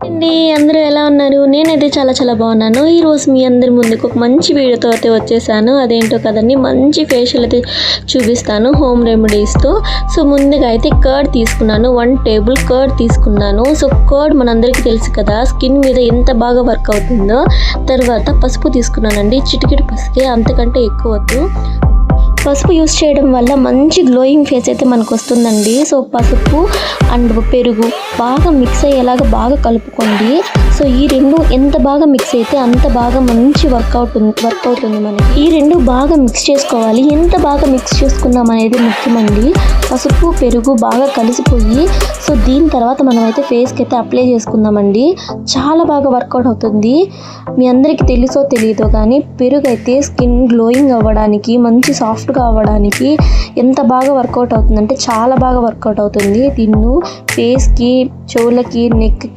అండి అందరూ ఎలా ఉన్నారు? నేనైతే చాలా బాగున్నాను. ఈరోజు మీ అందరి ముందుకు ఒక మంచి వీడియోతో అయితే వచ్చేసాను. అదేంటో కదండి, మంచి ఫేషియల్ అయితే చూపిస్తాను హోమ్ రెమెడీస్తో. సో ముందుగా అయితే కర్డ్ తీసుకున్నాను, 1 టేబుల్ కర్డ్ తీసుకున్నాను. సో కర్డ్ మనందరికీ తెలుసు కదా, స్కిన్ మీద ఎంత బాగా వర్క్ అవుతుందో. తర్వాత పసుపు తీసుకున్నానండి, చిటికెడు పసుపు, అంతకంటే ఎక్కువ వద్దు. పసుపు యూస్ చేయడం వల్ల మంచి గ్లోయింగ్ ఫేస్ అయితే మనకు వస్తుందండి. సో పసుపు అండ్ పెరుగు బాగా మిక్స్ అయ్యేలాగా బాగా కలుపుకోండి. సో ఈ రెండు ఎంత బాగా మిక్స్ అయితే అంత బాగా మంచి వర్క్ అవుతుంది మనకి. ఈ రెండు బాగా మిక్స్ చేసుకోవాలి. ఎంత బాగా మిక్స్ చేసుకున్నాం అనేది ముఖ్యమండి. పసుపు పెరుగు బాగా కలిసిపోయి, సో దీని తర్వాత మనం అయితే ఫేస్కి అయితే అప్లై చేసుకుందామండి. చాలా బాగా వర్కౌట్ అవుతుంది. మీ అందరికీ తెలుసో తెలియదో కానీ పెరుగు అయితే స్కిన్ గ్లోయింగ్ అవ్వడానికి, మంచి సాఫ్ట్గా అవ్వడానికి ఎంత బాగా వర్కౌట్ అవుతుందంటే చాలా బాగా వర్కౌట్ అవుతుంది. దీన్ని ఫేస్కి, చెవులకి, నెక్కి,